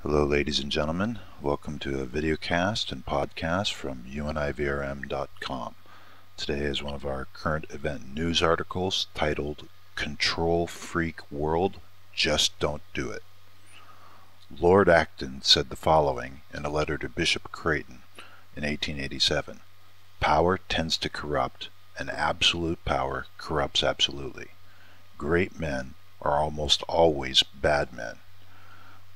Hello ladies and gentlemen, welcome to a videocast and podcast from univrm.com. Today is one of our current event news articles titled Control Freak World, Just Don't Do It. Lord Acton said the following in a letter to Bishop Creighton in 1887. Power tends to corrupt, and absolute power corrupts absolutely. Great men are almost always bad men.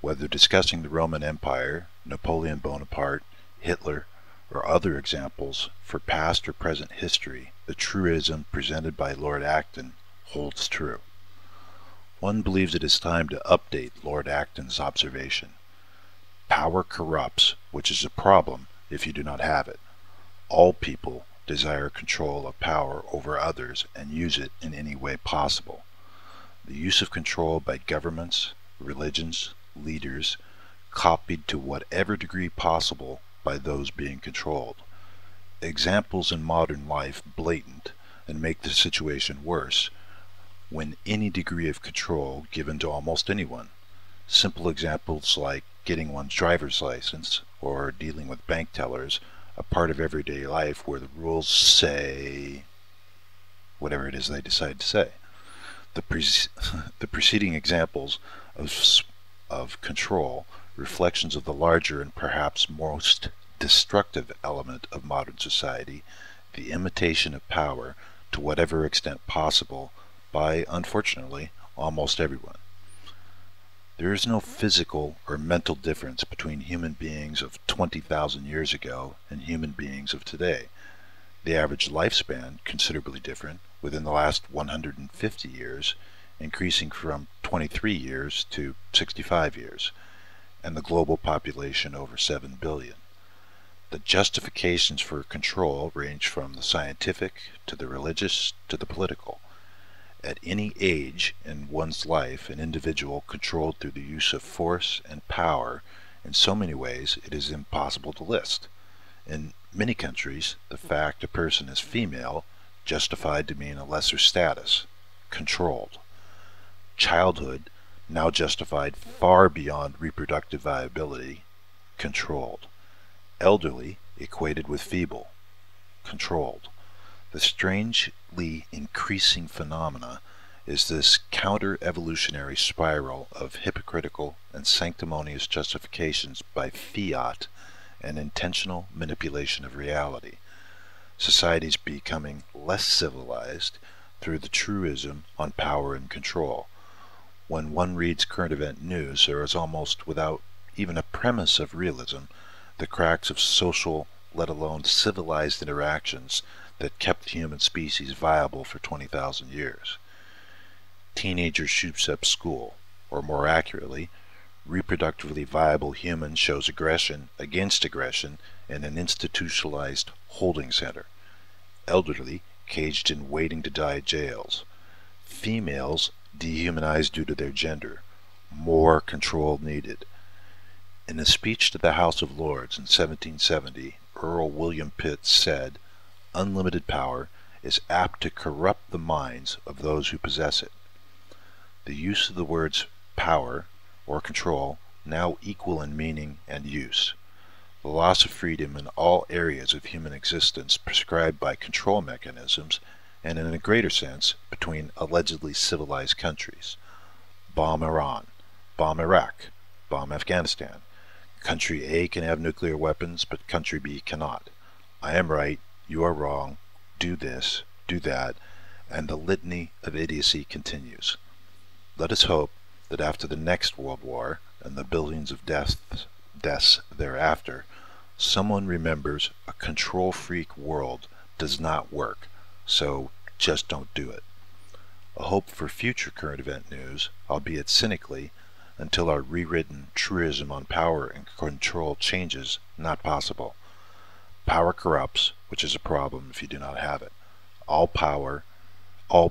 Whether discussing the Roman Empire, Napoleon Bonaparte, Hitler, or other examples for past or present history, the truism presented by Lord Acton holds true. One believes it is time to update Lord Acton's observation. Power corrupts, which is a problem if you do not have it. All people desire control of power over others and use it in any way possible. The use of control by governments, religions, leaders, copied to whatever degree possible by those being controlled. Examples in modern life blatant and make the situation worse when any degree of control given to almost anyone. Simple examples like getting one's driver's license or dealing with bank tellers, a part of everyday life where the rules say whatever it is they decide to say. The preceding examples of control, reflections of the larger and perhaps most destructive element of modern society, the imitation of power to whatever extent possible by, unfortunately, almost everyone. There is no physical or mental difference between human beings of 20,000 years ago and human beings of today. The average lifespan considerably different within the last 150 years, increasing from 23 years to 65 years, and the global population over 7 billion. The justifications for control range from the scientific to the religious to the political. At any age in one's life, an individual controlled through the use of force and power in so many ways it is impossible to list. In many countries, the fact a person is female justified to mean a lesser status, controlled. Childhood, now justified far beyond reproductive viability, controlled. Elderly, equated with feeble, controlled. The strangely increasing phenomena is this counter-evolutionary spiral of hypocritical and sanctimonious justifications by fiat and intentional manipulation of reality. Societies becoming less civilized through the truism on power and control. When one reads current event news, there is almost without even a premise of realism the cracks of social, let alone civilized interactions that kept the human species viable for 20,000 years. Teenager shoots up school, or more accurately, reproductively viable human shows aggression against aggression in an institutionalized holding center. Elderly caged in waiting to die jails. Females dehumanized due to their gender. More control needed. In a speech to the House of Lords in 1770, Earl William Pitt said, "Unlimited power is apt to corrupt the minds of those who possess it." The use of the words power or control now equal in meaning and use. The loss of freedom in all areas of human existence prescribed by control mechanisms, and in a greater sense between allegedly civilized countries. Bomb Iran, bomb Iraq, bomb Afghanistan. Country A can have nuclear weapons, but country B cannot. I am right, you are wrong, do this, do that, and the litany of idiocy continues. Let us hope that after the next World War and the billions of deaths thereafter, someone remembers a control freak world does not work, so just don't do it. A hope for future current event news, albeit cynically, until our rewritten truism on power and control changes, not possible. Power corrupts, which is a problem if you do not have it. All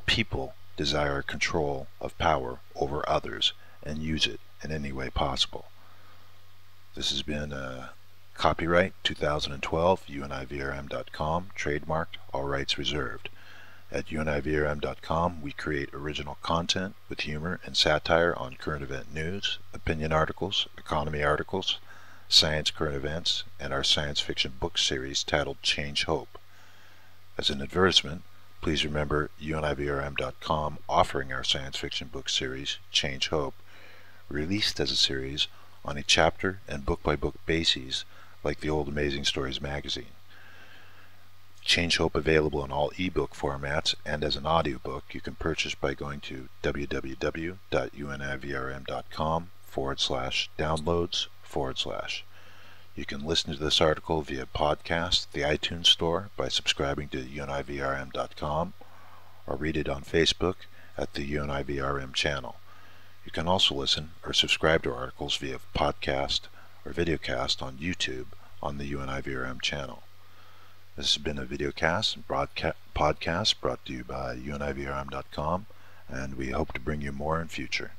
people desire control of power over others and use it in any way possible. This has been copyright 2012, univrm.com, trademarked, all rights reserved. At univrm.com, we create original content with humor and satire on current event news, opinion articles, economy articles, science current events, and our science fiction book series titled Change Hope. As an advertisement, please remember univrm.com offering our science fiction book series Change Hope, released as a series on a chapter and book-by-book basis like the old Amazing Stories magazine. Change Hope available in all ebook formats and as an audiobook you can purchase by going to www.univrm.com/downloads/. You can listen to this article via podcast, the iTunes Store, by subscribing to univrm.com, or read it on Facebook at the UNIVRM channel. You can also listen or subscribe to articles via podcast or videocast on YouTube on the UNIVRM channel. This has been a videocast and podcast brought to you by univrm.com, and we hope to bring you more in future.